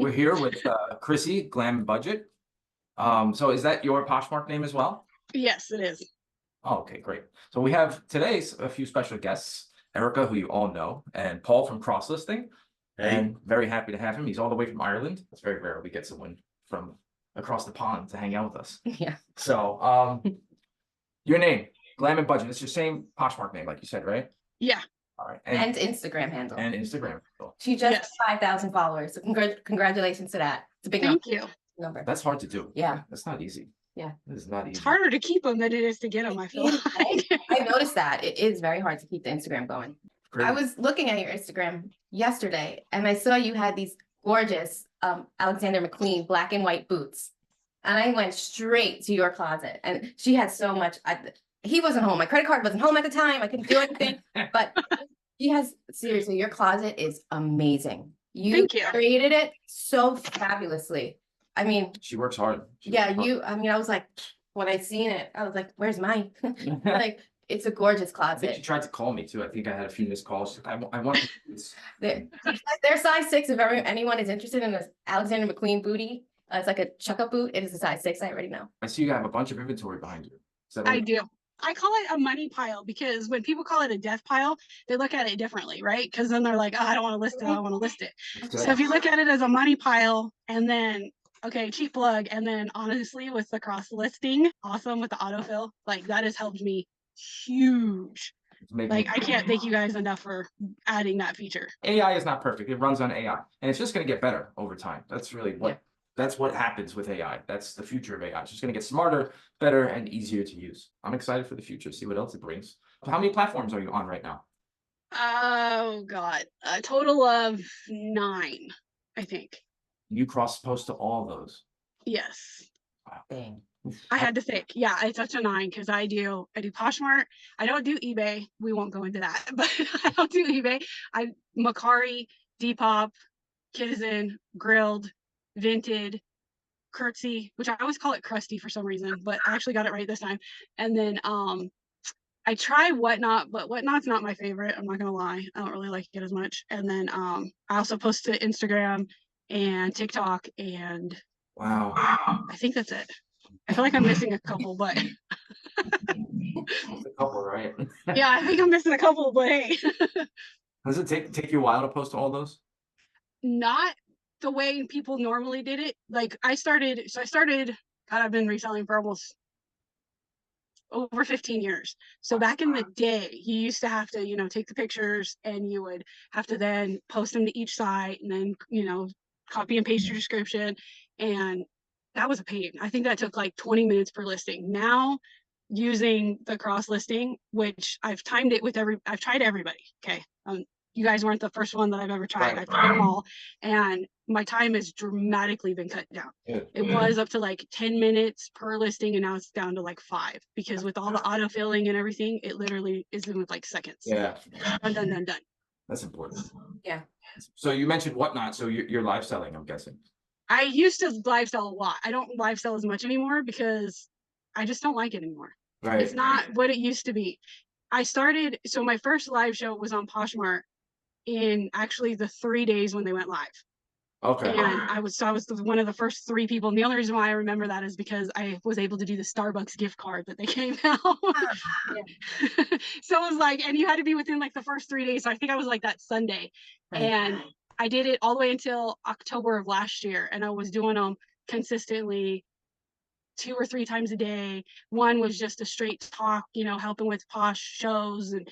We're here with Chrissey, Glam N Budget. So is that your Poshmark name as well? Yes, it is. Oh, okay, great. So we have today's a few special guests, Erica, who you all know, and Paul from Cross Listing. And very happy to have him. He's all the way from Ireland. It's very rare we get someone from across the pond to hang out with us. Yeah. So your name, Glam N Budget. It's your same Poshmark name, like you said, right? Yeah. All right. And Instagram handle. And Instagram. She just has 5,000 followers. So congratulations to that. It's a big number. That's hard to do. Yeah. That's not easy. Yeah. This is not easy. It's harder to keep them than it is to get them, I feel like. I noticed that. It is very hard to keep the Instagram going. Great. I was looking at your Instagram yesterday and I saw you had these gorgeous Alexander McQueen black and white boots. And I went straight to your closet and she had so much. He wasn't home. My credit card wasn't home at the time. I couldn't do anything. But she has, seriously, your closet is amazing. You created it so fabulously. I mean, she works hard. I was like, when I seen it, I was like, where's mine? Like, it's a gorgeous I think closet. she tried to call me too. I think I had a few missed calls. I want They're size 6 if anyone is interested in this Alexander McQueen booty. It's like a chuck-up boot. It is a size 6. I already know. I see you have a bunch of inventory behind you. I do. I call it a money pile because when people call it a death pile, they look at it differently, right? Because then they're like, oh, I don't want to list it. I don't want to list it. So if you look at it as a money pile and then, okay, cheap plug. And then honestly, with the cross listing, awesome with the autofill, like that has helped me huge. Like I can't thank you guys enough for adding that feature. AI is not perfect. It runs on AI and it's just going to get better over time. That's really that's what happens with AI. That's the future of AI. It's just going to get smarter, better, and easier to use. I'm excited for the future. See what else it brings. So how many platforms are you on right now? Oh God, a total of 9, I think. You cross post to all those. Yes. Wow. Dang. I had to think. Yeah, it's such a 9 because I do Poshmark. I don't do eBay. We won't go into that, but I don't do eBay. Macari, Depop, Citizen, Grilled, Vinted, Curtsy, which I always call it Crusty for some reason, but I actually got it right this time. And then I try Whatnot, but Whatnot's not my favorite. I'm not gonna lie. I don't really like it as much. And then I also post to Instagram and TikTok and wow. I think that's it. I feel like I'm missing a couple, but It's a couple, right? yeah, I think I'm missing a couple, but hey. Does it take you a while to post to all those? Not the way people normally did it. Like I started, God, I've been reselling for almost over 15 years. So back in the day, you used to have to, take the pictures and you would have to then post them to each site and then, copy and paste your description. And that was a pain. I think that took like 20 minutes per listing. Now using the cross listing, which I've timed it with I've tried everybody. Okay. You guys weren't the first one that I've ever tried. I've tried them all. And my time has dramatically been cut down. It was up to like 10 minutes per listing. And now it's down to like 5 because with all the autofilling and everything, it literally is in with like seconds. Yeah. Done. That's important. Yeah. So you mentioned Whatnot. So you're live selling, I'm guessing. I used to live sell a lot. I don't live sell as much anymore because I just don't like it anymore. Right. It's not what it used to be. So my first live show was on Poshmark in actually the 3 days when they went live. Okay. And I was one of the first 3 people. And the only reason why I remember that is because I was able to do the Starbucks gift card that they gave out. So it was like, and you had to be within like the first 3 days. So I think I was like that Sunday. Right. And I did it all the way until October of last year. And I was doing them consistently 2 or 3 times a day. One was just a straight talk, helping with Posh shows. And,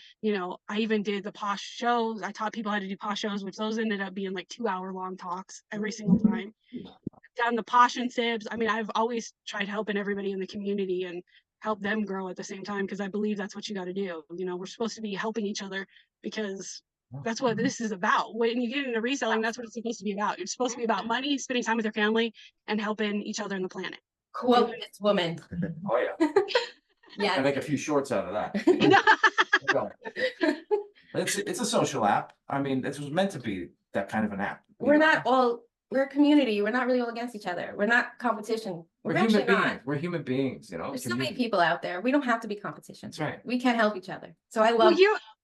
I even did the Posh shows. I taught people how to do Posh shows, which those ended up being like 2-hour-long talks every single time. Down the Posh and Sibs. I mean, I've always tried helping everybody in the community and help them grow at the same time because I believe that's what you got to do. We're supposed to be helping each other because that's what this is about. When you get into reselling, that's what it's supposed to be about. It's supposed to be about money, spending time with your family, and helping each other on the planet. Quote this woman. Oh yeah. Yeah. I make a few shorts out of that. It's a social app. I mean, it was meant to be that kind of an app. We're a community. We're not really all against each other. We're not competition. We're human beings. We're human beings, There's so many people out there. We don't have to be competition. That's right. We can help each other. So I love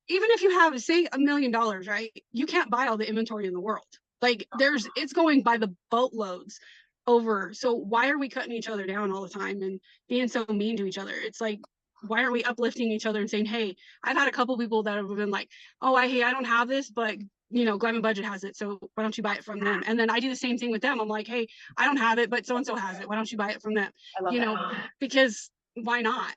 even if you have, say, $1 million, right? You can't buy all the inventory in the world. Like it's going by the boatloads over. So why are we cutting each other down all the time and being so mean to each other? It's like, why aren't we uplifting each other and saying, hey, I've had a couple people that have been like, oh, I don't have this, but Glam N Budget has it. So why don't you buy it from them? And then I do the same thing with them. I'm like, hey, I don't have it, but so-and-so has it. Why don't you buy it from them? I love that. Because why not?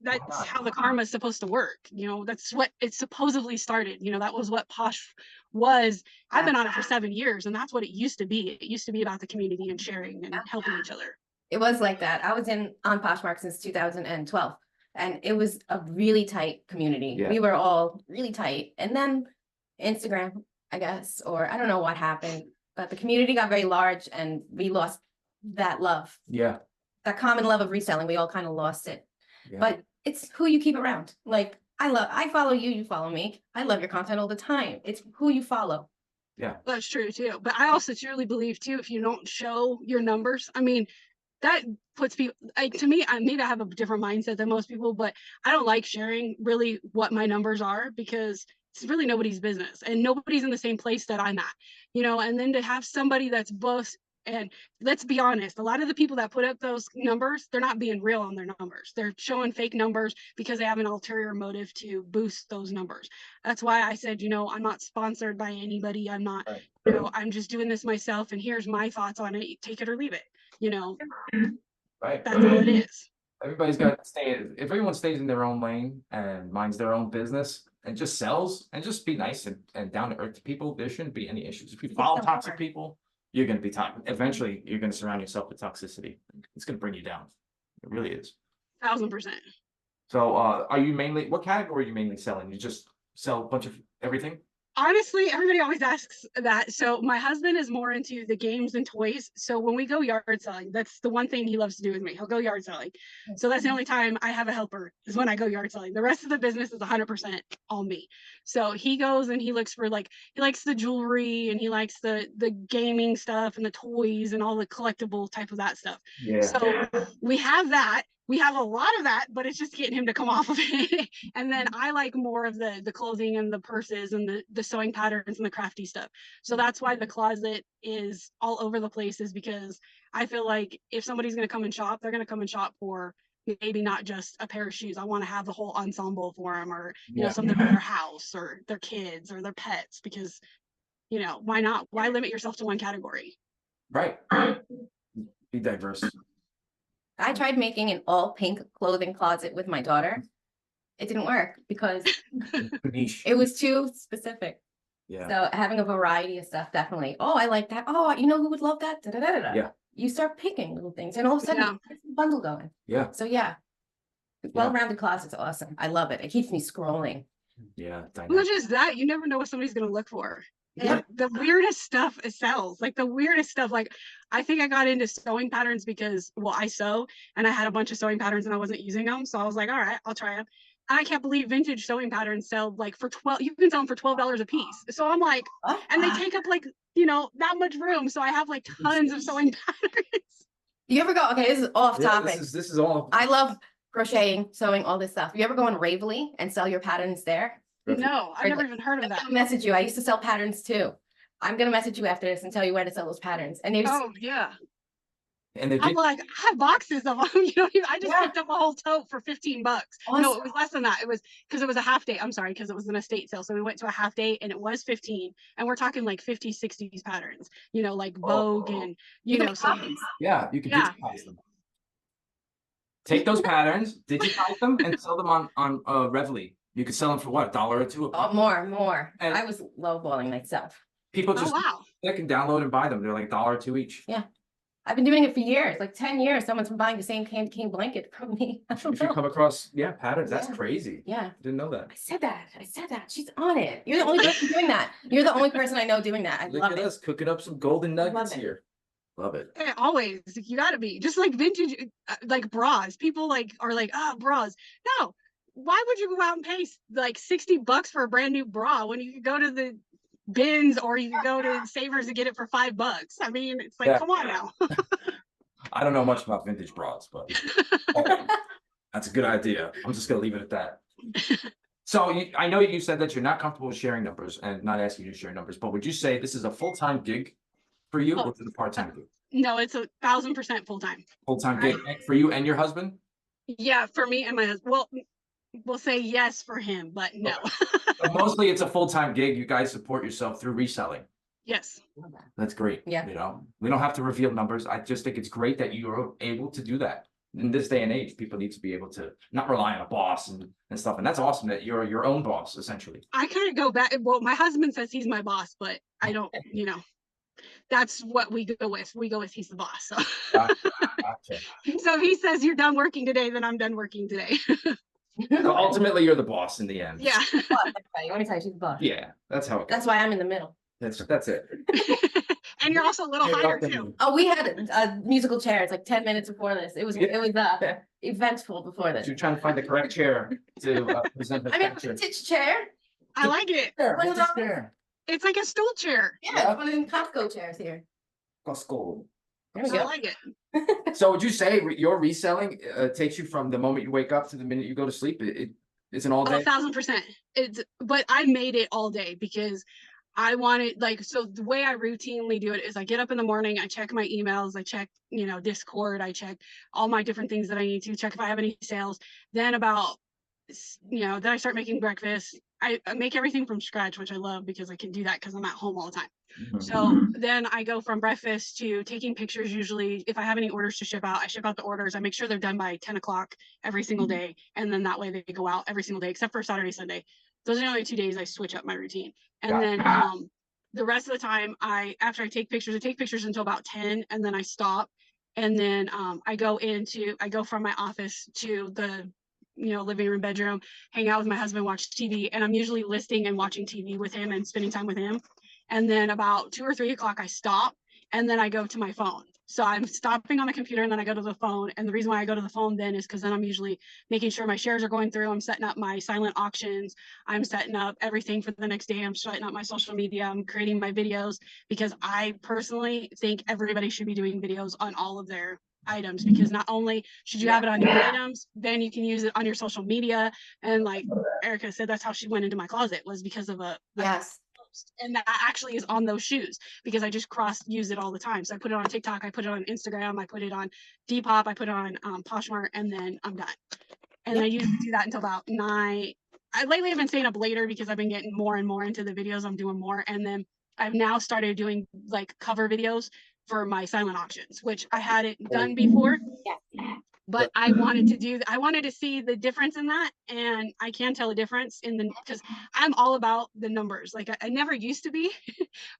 That's how the karma is supposed to work. That's what it supposedly started. That was what Posh was. I've been on it for 7 years, and that's what it used to be. It used to be about the community and sharing and helping each other. It was like that. I was on Poshmark since 2012, and it was a really tight community. Yeah. We were all really tight. And then Instagram, I guess, or I don't know what happened, but the community got very large and we lost that love. Yeah. That common love of reselling. We all kind of lost it. Yeah. But it's who you keep around. Like I follow you, you follow me. I love your content all the time. It's who you follow. Yeah. That's true too. But I also truly believe too, if you don't show your numbers, I mean, that puts people, to me, maybe I have a different mindset than most people, but I don't like sharing really what my numbers are, because it's really nobody's business and nobody's in the same place that I'm at, and then to have somebody that's both. And let's be honest, a lot of the people that put up those numbers, they're not being real on their numbers. They're showing fake numbers because they have an ulterior motive to boost those numbers. That's why I said, I'm not sponsored by anybody. I'm not, I'm just doing this myself. And here's my thoughts on it. Take it or leave it. Right. That's all it is. Everybody's got to stay. If everyone stays in their own lane and minds their own business and just sells and just be nice and down to earth to people, there shouldn't be any issues. If you follow toxic people, you're going to be toxic. Eventually, you're going to surround yourself with toxicity. It's going to bring you down. It really is. 1000%. So, are you mainly, what category are you mainly selling? You just sell a bunch of everything? Honestly, everybody always asks that. So my husband is more into the games and toys. So when we go yard selling, that's the one thing he loves to do with me. He'll go yard selling. So that's the only time I have a helper, is when I go yard selling. The rest of the business is 100% all me. So he goes and he looks for, like, he likes the jewelry and he likes the gaming stuff and the toys and all the collectible type of that stuff. Yeah. So we have that. We have a lot of that, but it's just getting him to come off of it. And then I like more of the clothing and the purses and the sewing patterns and the crafty stuff. So that's why the closet is all over the place, is because I feel like if somebody's going to come and shop, they're going to come and shop for maybe not just a pair of shoes. I want to have the whole ensemble for them, or, something for their house or their kids or their pets, because, why not? Why limit yourself to one category? Right. Be diverse. I tried making an all pink clothing closet with my daughter. It didn't work because Niche. it was too specific. Yeah. So having a variety of stuff, definitely. Oh, I like that. Oh, you know who would love that? Da, da, da, da, da. Yeah. You start picking little things, and all of a sudden, you get a bundle going. Yeah. So yeah, well-rounded closet's awesome. I love it. It keeps me scrolling. Yeah. Not just that, you never know what somebody's going to look for. And the weirdest stuff it sells, like the weirdest stuff. Like, I think I got into sewing patterns because, well, I sew and I had a bunch of sewing patterns and I wasn't using them. So I was like, all right, I'll try them. And I can't believe vintage sewing patterns sell like for you can sell them for $12 a piece. So I'm like, and they take up like, that much room. So I have like tons of sewing patterns. You ever go, okay, this is off topic. This is all. I love crocheting, sewing, all this stuff. You ever go on Ravelry and sell your patterns there? No, I've never even heard of that. I'll message you. I used to sell patterns too. I'm gonna message you after this and tell you where to sell those patterns. And they oh yeah. And I'm like, I have boxes of them. I just picked up a whole tote for $15. Awesome. No, it was less than that. It was because it was a half day. I'm sorry, because it was an estate sale. So we went to a half day and it was 15. And we're talking like 50s, 60s patterns, like Vogue and, some. Yeah, you can digitize them. Take those patterns, digitize them, and sell them on Revelry. You could sell them for what, $1 or $2? Oh, more. And I was lowballing myself. People just wow. they can download and buy them. They're like $1 or $2 each. Yeah. I've been doing it for years, like 10 years. Someone's been buying the same candy cane blanket from me. If you come across, patterns, that's crazy. Yeah. Didn't know that. I said that. She's on it. You're the only person doing that. You're the only person I know doing that. I Look love at it. us cooking up some golden nuggets here. Love it. Yeah, always. You gotta be just like vintage, like bras. People are like, bras. No, why would you go out and pay like $60 for a brand new bra when you could go to the bins or you could go to Savers and get it for $5? I mean, it's like, come on now. I don't know much about vintage bras, but that's a good idea. I'm just gonna leave it at that. So I know you said that you're not comfortable with sharing numbers and not asking you to share numbers, but would you say this is a full-time gig for you Oh. or is it a part-time gig? No, it's 1,000% full-time. Full-time gig for you and your husband? Yeah, for me and my husband. Well, we'll say yes for him, but no. But mostly it's a full-time gig. You guys support yourself through reselling. Yes. That's great. Yeah. You know, we don't have to reveal numbers. I just think it's great that you are able to do that. In this day and age, people need to be able to not rely on a boss and stuff. And that's awesome that you're your own boss, essentially. I kind of go back. Well, my husband says he's my boss, but I don't, that's what we go with. We go with he's the boss. So, Gotcha. so if he says you're done working today, then I'm done working today. So ultimately, you're the boss in the end. Yeah. Let me tell you, she's the boss. Yeah, that's how it goes. That's why I'm in the middle. That's it. And you're also a little You're higher welcome. Oh, too. we had musical chairs like 10 minutes before this. It was eventful before this. You're trying to find the correct chair to present the I mean, a picture. vintage chair. I like it. What is all- chair? It's like a stool chair. Yeah, one of them Costco chairs here. Costco. There we I go. like it. So would you say your reselling takes you from the moment you wake up to the minute you go to sleep? It's an all day. 1,000%. But I made it all day because I wanted so the way I routinely do it is I get up in the morning, I check my emails, I check, Discord, I check all my different things that I need to check if I have any sales. Then then I start making breakfast. I make everything from scratch, which I love because I can do that because I'm at home all the time. Mhm. So then I go from breakfast to taking pictures. Usually if I have any orders to ship out, I ship out the orders. I make sure they're done by 10 o'clock every single day. And then that way they go out every single day, except for Saturday, Sunday. Those are the only 2 days I switch up my routine. And then the rest of the time after I take pictures until about 10 and then I stop. And then I go from my office to the living room, bedroom, hang out with my husband, watch TV. And I'm usually listing and watching TV with him and spending time with him. And then about 2 or 3 o'clock, I stop and then I go to my phone. So I'm stopping on the computer and then I go to the phone. And the reason why I go to the phone then is because then I'm usually making sure my shares are going through. I'm setting up my silent auctions. I'm setting up everything for the next day. I'm setting up my social media. I'm creating my videos because I personally think everybody should be doing videos on all of their items, because not only should you have it on your items, then you can use it on your social media. And like Erica said, that's how she went into my closet, was because of a Yes. post. And that actually is on those shoes because I just use it all the time. So I put it on TikTok, I put it on Instagram, I put it on Depop, I put it on Poshmark, and then I'm done. And I usually do that until about 9. Lately I've been staying up later because I've been getting more and more into the videos. I'm doing more. And then I've now started doing like cover videos for my silent auctions, which I hadn't done before. Yeah. But I wanted to see the difference in that. And I can tell a difference because I'm all about the numbers. Like I never used to be,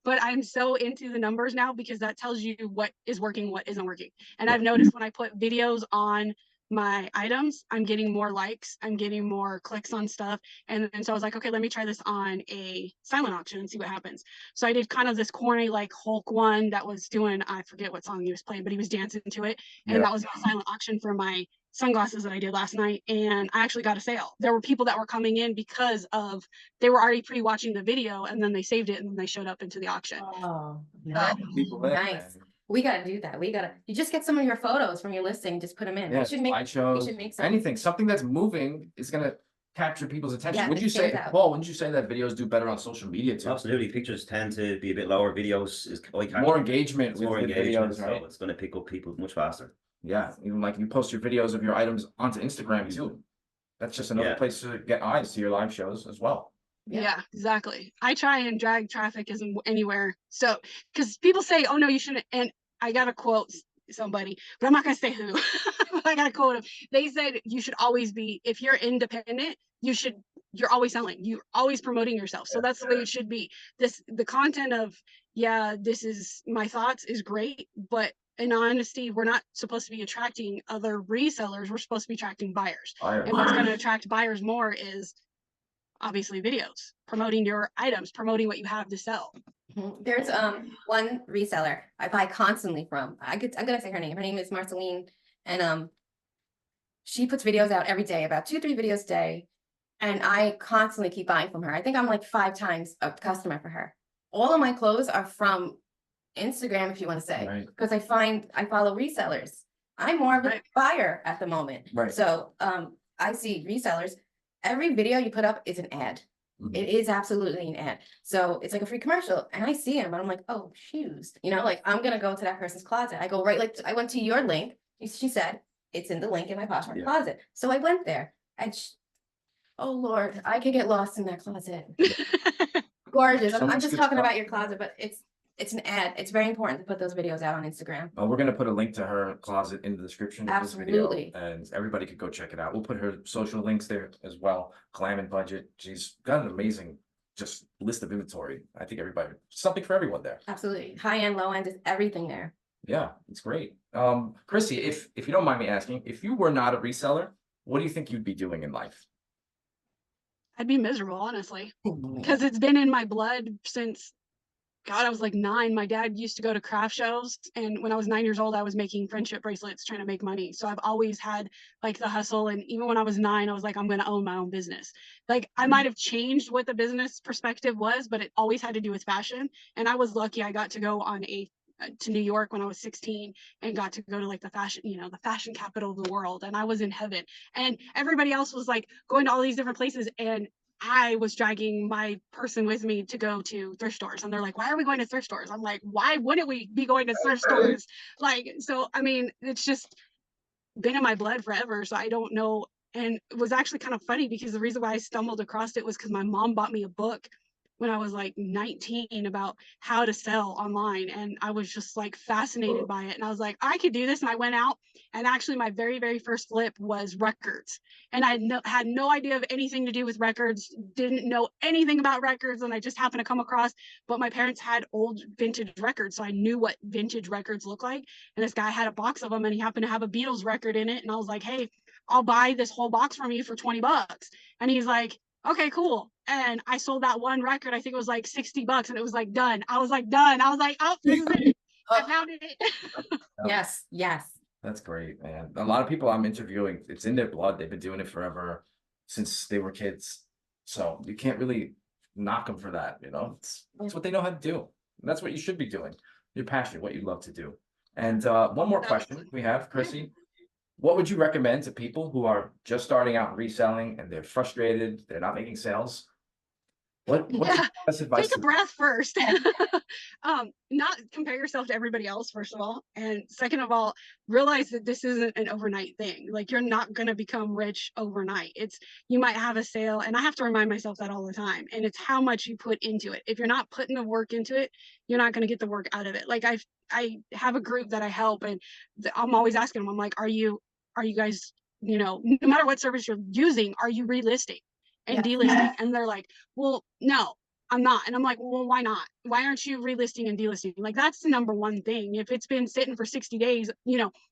but I'm so into the numbers now because that tells you what is working, what isn't working. And I've noticed when I put videos on my items, I'm getting more likes, I'm getting more clicks on stuff. And so I was like, okay, let me try this on a silent auction and see what happens. So I did kind of this corny like Hulk one that was doing, I forget what song he was playing, but he was dancing to it. And that was my silent auction for my sunglasses that I did last night. And I actually got a sale. There were people that were coming in because they were already pre-watching the video and then they saved it and then they showed up into the auction. Oh, Nice. We gotta do that. You just get some of your photos from your listing, just put them in. Yeah, We should make slideshows, some. anything, something that's moving is gonna capture people's attention. Yeah, Would it you say, stands out. Paul, wouldn't you say that videos do better on social media too? Absolutely, pictures tend to be a bit lower. Videos is More engagement with more the engagement, videos, right? so it's going to pick up people much faster. Yeah, even like you post your videos of your items onto Instagram too. That's just another place to get eyes to your live shows as well. Yeah, exactly. I try and drag traffic anywhere. So, because people say, oh no, you shouldn't. And I got to quote somebody, but I'm not going to say who. I got to quote them. They said you should always be, if you're independent, you're always selling. You're always promoting yourself. So that's the way it should be. The content of, this is my thoughts is great, but in honesty, we're not supposed to be attracting other resellers. We're supposed to be attracting buyers. And what's going to attract buyers more is obviously videos, promoting your items, promoting what you have to sell. There's one reseller I buy constantly from. I'm gonna say her name. Her name is Marceline, and she puts videos out every day, about 2-3 videos a day, and I constantly keep buying from her. I think I'm like 5 times a customer for her. All of my clothes are from Instagram, if you want to say, because I follow resellers. I'm more of a buyer at the moment, so I see resellers. every video you put up is an ad. Mhm. It is absolutely an ad. So it's like a free commercial. And I see them and I'm like, oh, shoes. You know, like I'm gonna go to that person's closet. I go right, like I went to your link. She said, it's in the link in my Poshmark Yeah. closet. So I went there and oh Lord, I could get lost in that closet. Gorgeous. I'm Someone's just good talking stuff. about your closet, but it's an ad. It's very important to put those videos out on Instagram. We're gonna put a link to her closet in the description of this video, Absolutely. and everybody could go check it out. We'll put her social links there as well. Glam N Budget. She's got an amazing just list of inventory. I think everybody, something for everyone there. Absolutely. High end, low end, is everything there. Yeah, it's great. Chrissy, if you don't mind me asking, if you were not a reseller, what do you think you'd be doing in life? I'd be miserable, honestly, because it's been in my blood since, God, I was like 9. My dad used to go to craft shows, and when I was 9 years old, I was making friendship bracelets trying to make money. So I've always had like the hustle, and even when I was 9, I was like, I'm going to own my own business. Like I might have changed what the business perspective was, but it always had to do with fashion. And I was lucky I got to go on to New York when I was 16 and got to go to like the fashion, the fashion capital of the world. And I was in heaven, and everybody else was like going to all these different places. And I was dragging my person with me to go to thrift stores, and they're like, why are we going to thrift stores? I'm like, why wouldn't we be going to thrift stores? Like, so, I mean, it's just been in my blood forever. So I don't know. And it was actually kind of funny because the reason why I stumbled across it was because my mom bought me a book when I was like 19 about how to sell online. And I was just like fascinated by it. And I was like, I could do this. And I went out, and actually my very, very first flip was records. And I had no idea of anything to do with records, didn't know anything about records. And I just happened to come across, but my parents had old vintage records. So I knew what vintage records look like. And this guy had a box of them, and he happened to have a Beatles record in it. And I was like, hey, I'll buy this whole box from you for $20. And he's like, okay, cool. And I sold that one record. I think it was like $60, and it was like done. I was like done. I was like, oh, this is it. I found it. Yes, yes. That's great, man. A lot of people I'm interviewing, it's in their blood. They've been doing it forever, since they were kids. So you can't really knock them for that, It's what they know how to do. And that's what you should be doing. You're passionate, what you love to do. And one more question we have, Chrissy. What would you recommend to people who are just starting out in reselling and they're frustrated, they're not making sales? What's the best advice? Take a breath first. Not compare yourself to everybody else, first of all. And second of all, realize that this isn't an overnight thing. Like, you're not going to become rich overnight. You might have a sale, and I have to remind myself that all the time. And it's how much you put into it. If you're not putting the work into it, you're not going to get the work out of it. Like I have a group that I help, and I'm always asking them, I'm like, are you guys, no matter what service you're using, are you relisting and delisting? And they're like, well, no, I'm not. And I'm like, well, why not? Why aren't you relisting and delisting? Like, that's the number one thing. If it's been sitting for 60 days,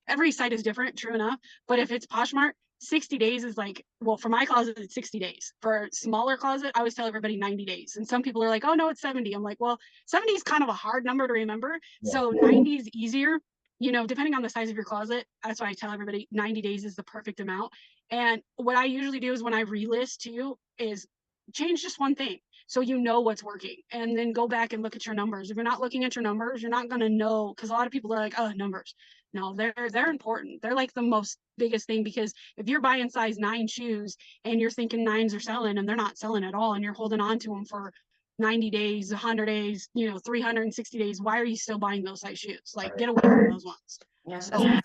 every site is different, true enough. But if it's Poshmark, 60 days is like, well, for my closet, it's 60 days. For a smaller closet, I always tell everybody 90 days. And some people are like, oh no, it's 70. I'm like, well, 70 is kind of a hard number to remember. Yeah. So 90 is easier, depending on the size of your closet. That's why I tell everybody 90 days is the perfect amount. And what I usually do is when I relist too, is change just one thing, so what's working, and then go back and look at your numbers. If you're not looking at your numbers, you're not going to know, because a lot of people are like, oh, numbers. No, they're important. They're like the most biggest thing, because if you're buying size 9 shoes and you're thinking 9s are selling and they're not selling at all, and you're holding on to them for 90 days, 100 days, 360 days, why are you still buying those size shoes? Like, get away from those ones. Yeah. So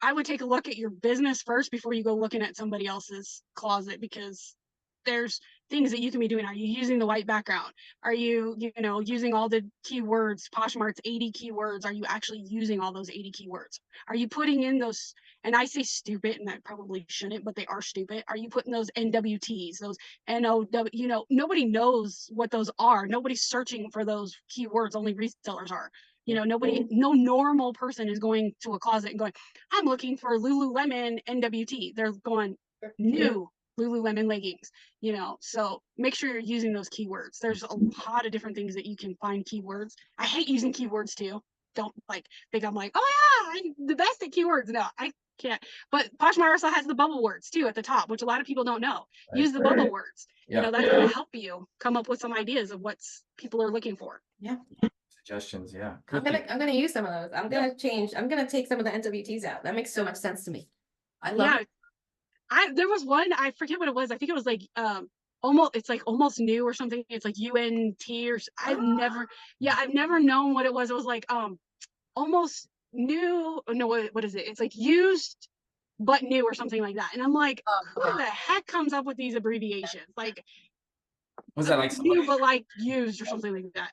I would take a look at your business first before you go looking at somebody else's closet, because there's things that you can be doing. Are you using the white background? Are you, using all the keywords? Poshmark's 80 keywords. Are you actually using all those 80 keywords? Are you putting in those, and I say stupid, and I probably shouldn't, but they are stupid. Are you putting those NWTs, those NOW, nobody knows what those are. Nobody's searching for those keywords. Only resellers are. No normal person is going to a closet and going, I'm looking for Lululemon NWT. They're going, new Lululemon leggings, so make sure you're using those keywords. There's a lot of different things that you can find keywords. I hate using keywords too. Don't think I'm like, oh yeah, I'm the best at keywords. No, I can't. But Poshmark also has the bubble words too at the top, which a lot of people don't know. Use the bubble words. Yeah. That's going to help you come up with some ideas of what people are looking for. Yeah. Suggestions, yeah. I'm gonna use some of those. I'm gonna take some of the NWTs out. That makes so much sense to me. I love it. There was one, I forget what it was. I think it was like almost new or something. It's like UNT or I've never known what it was. It was like almost new. No, what is it? It's like used but new or something like that. And I'm like, who the heck comes up with these abbreviations? Like Was that like new but like used or something like that?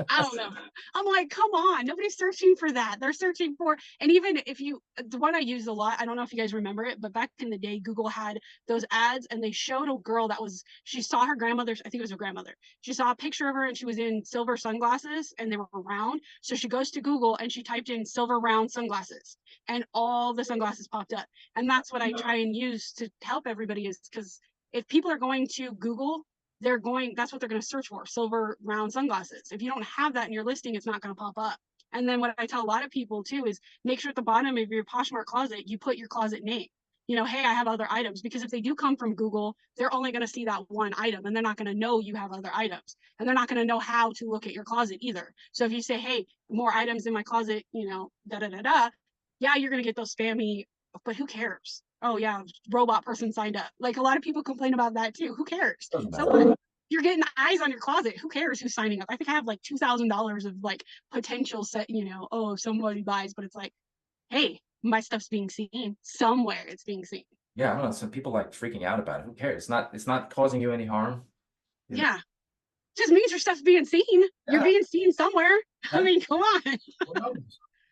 I don't know. I'm like, come on, nobody's searching for that. They're searching for, and even if you, the one I use a lot, I don't know if you guys remember it, but back in the day, Google had those ads and they showed a girl that was, she saw her grandmother's, I think it was her grandmother. She saw a picture of her and she was in silver sunglasses and they were round. So she goes to Google and she typed in silver round sunglasses and all the sunglasses popped up. And that's what I try and use to help everybody is because if people are going to Google, that's what they're going to search for, silver round sunglasses. If you don't have that in your listing, it's not going to pop up. And then what I tell a lot of people too is make sure at the bottom of your Poshmark closet, you put your closet name. You know, hey, I have other items, because if they do come from Google, they're only going to see that one item and they're not going to know you have other items, and they're not going to know how to look at your closet either. So if you say, hey, more items in my closet, you know, yeah, you're going to get those spammy, but who cares? Oh yeah, robot person signed up. Like a lot of people complain about that too. Who cares? So you're getting eyes on your closet. Who cares who's signing up? I think I have like $2,000 of like potential set, you know, oh, if somebody buys, but it's like, hey, my stuff's being seen somewhere. It's being seen. Yeah, I don't know. Some people like freaking out about it. Who cares? It's not causing you any harm. You know? Yeah. Just means your stuff's being seen. Yeah. You're being seen somewhere. I mean, come on.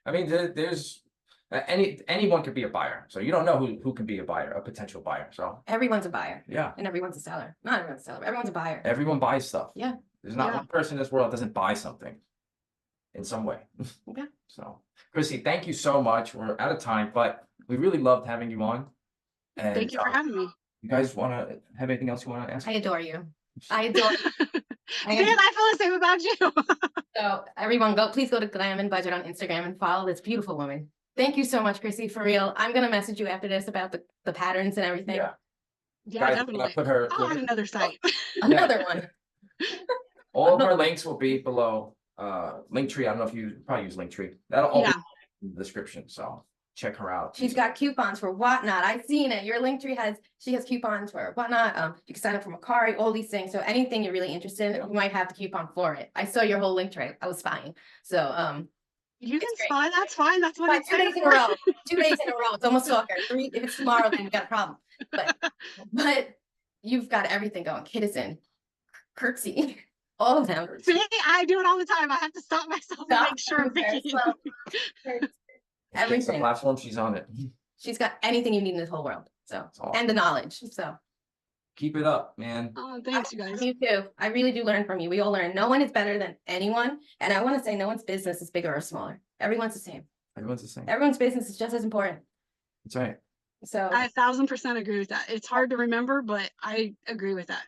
I mean, there's anyone could be a buyer, so you don't know who can be a buyer, a potential buyer. So Everyone's a buyer. Yeah. And everyone's a seller. Not everyone's a seller, but everyone's a buyer. Everyone buys stuff. Yeah. There's not one person in this world that doesn't buy something in some way. Okay. So, Chrissy, thank you so much. We're out of time, but we really loved having you on. And thank you for having me. You guys want to have anything else you want to ask? I adore you. I adore you. I feel the same about you. So everyone please go to Glam N Budget on Instagram and follow this beautiful woman. Thank you so much, Chrissy, for real. I'm going to message you after this about the patterns and everything. Yeah, Guys, definitely. Put her, I'll add another site. Another one. All of our links will be below. Linktree, I don't know if you probably use Linktree. That'll all be in the description, so check her out. She's got coupons for whatnot. I've seen it. Your Linktree she has coupons for whatnot. You can sign up for Macari, all these things. So anything you're really interested in, you might have the coupon for it. I saw your whole Linktree. I was spying. So you can spy, that's fine. That's what it's 2 days in a row. 2 days in a row. It's almost stalker. 3, if it's tomorrow, then we got a problem. But you've got everything going. Kidison, Curtsy, all of them. See, I do it all the time. I have to stop myself and make sure I'm picking. Everything. The platform, she's on it. She's got anything you need in this whole world. So awesome. And the knowledge. So keep it up, man. Oh, thanks, you guys. You too. I really do learn from you. We all learn. No one is better than anyone. And I want to say no one's business is bigger or smaller. Everyone's the same. Everyone's the same. Everyone's business is just as important. That's right. So I 1000% agree with that. It's hard to remember, but I agree with that.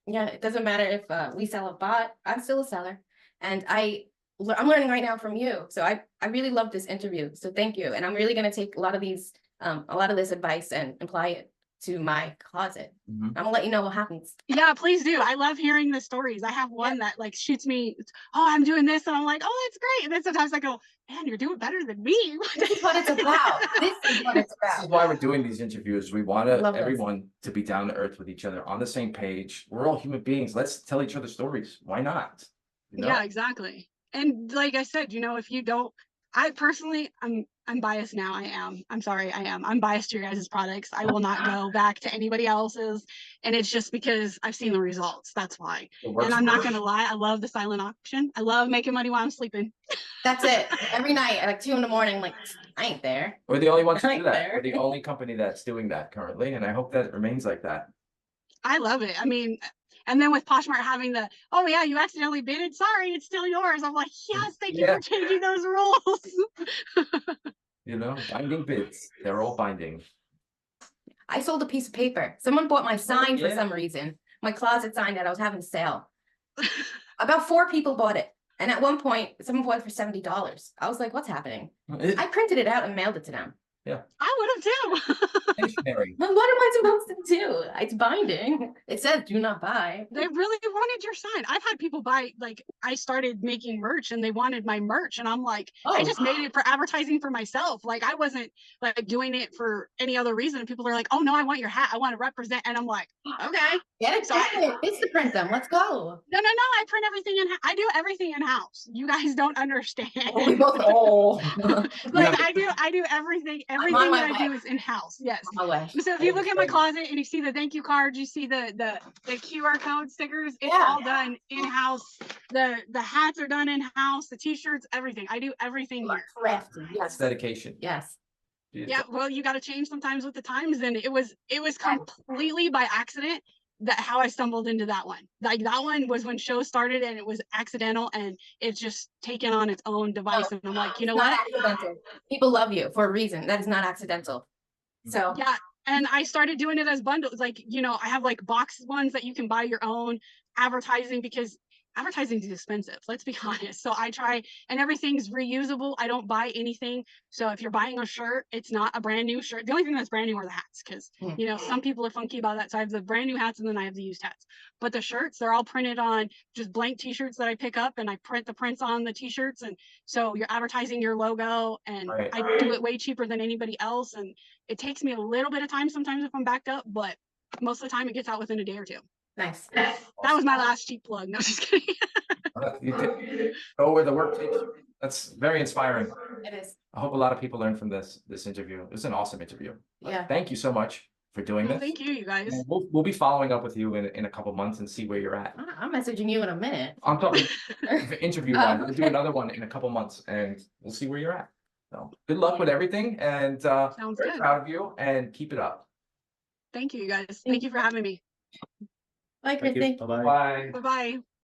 Yeah, it doesn't matter if we sell a bot. I'm still a seller, and I'm learning right now from you. So I really love this interview. So thank you. And I'm really going to take a lot of this advice and apply it to my closet. I'm gonna let you know what happens. Yeah, please do. I love hearing the stories. I have one that like shoots me, oh, I'm doing this, and I'm like, oh, that's great. And then sometimes I go, man, you're doing better than me. This is what it's about. This is what it's about. This is why we're doing these interviews. We want everyone to be down to earth with each other, on the same page. We're all human beings. Let's tell each other stories. Why not? You know? Yeah, exactly. And like I said, you know, if you don't, I personally, I'm biased now. I'm sorry, I am. I'm biased to your guys' products. I will not go back to anybody else's. And it's just because I've seen the results. That's why. And I'm not going to lie. I love the silent auction. I love making money while I'm sleeping. That's it. Every night at like 2 a.m, like, I ain't there. We're the only ones who do that. We're the only company that's doing that currently. And I hope that it remains like that. I love it. I mean, and then with Poshmark having the, oh yeah, you accidentally bidded. Sorry, it's still yours. I'm like, yes, thank you for changing those rules. You know, binding bids. They're all binding. I sold a piece of paper. Someone bought my sign for some reason. My closet sign that I was having sale. About 4 people bought it. And at one point, someone bought it for $70. I was like, what's happening? I printed it out and mailed it to them. I would have too. Stationary. Then what am I supposed to do? It's binding. It says do not buy. They really wanted your sign. I've had people buy, like, I started making merch and they wanted my merch. And I'm like, I just made it for advertising for myself. Like, I wasn't like doing it for any other reason. And people are like, oh no, I want your hat. I want to represent. And I'm like, okay. Get it, So get it. It's to print them. Let's go. No, I print everything I do everything in house. You guys don't understand. We both Like I do everything that my I do is in house. Yes. On my way. So if you look at my closet and you see the thank you cards, you see the QR code stickers, it's Yeah. all done in house. The hats are done in house, the t-shirts, everything. I do everything here. Crafty. That's Yes. dedication. Yes. Yeah, well, you got to change sometimes with the times, and it was completely by accident that how I stumbled into that one. Like that one was when show started, and it was accidental, and it's just taken on its own device. And I'm like, you know It's not what? accidental. People love you for a reason. That is not accidental. So Yeah, and I started doing it as bundles. Like, you know, I have like box ones that you can buy your own advertising because advertising is expensive. Let's be honest. So I try, and everything's reusable. I don't buy anything. So if you're buying a shirt, it's not a brand new shirt. The only thing that's brand new are the hats because, you know, some people are funky about that. So I have the brand new hats and then I have the used hats. But the shirts, they're all printed on just blank t-shirts that I pick up and I print the prints on the t-shirts. And so you're advertising your logo and Right. I do it way cheaper than anybody else. And it takes me a little bit of time sometimes if I'm backed up, but most of the time it gets out within a day or two. nice. That was my last cheap plug. No, just kidding. You did- Go where the work takes you. That's very inspiring. It is. I hope a lot of people learn from this interview. It was an awesome interview. Yeah. Thank you so much for doing Well, this. thank you guys. And we'll be following up with you in a couple months and see where you're at. I'm messaging you in a minute. I'm talking interview wise. We'll do another one in a couple months and we'll see where you're at. So good luck with everything and Sounds very good. proud of you and keep it up. Thank you guys. Thank you for having me. Bye, Thank you. Chrissy. Bye-bye. Bye. Bye-bye.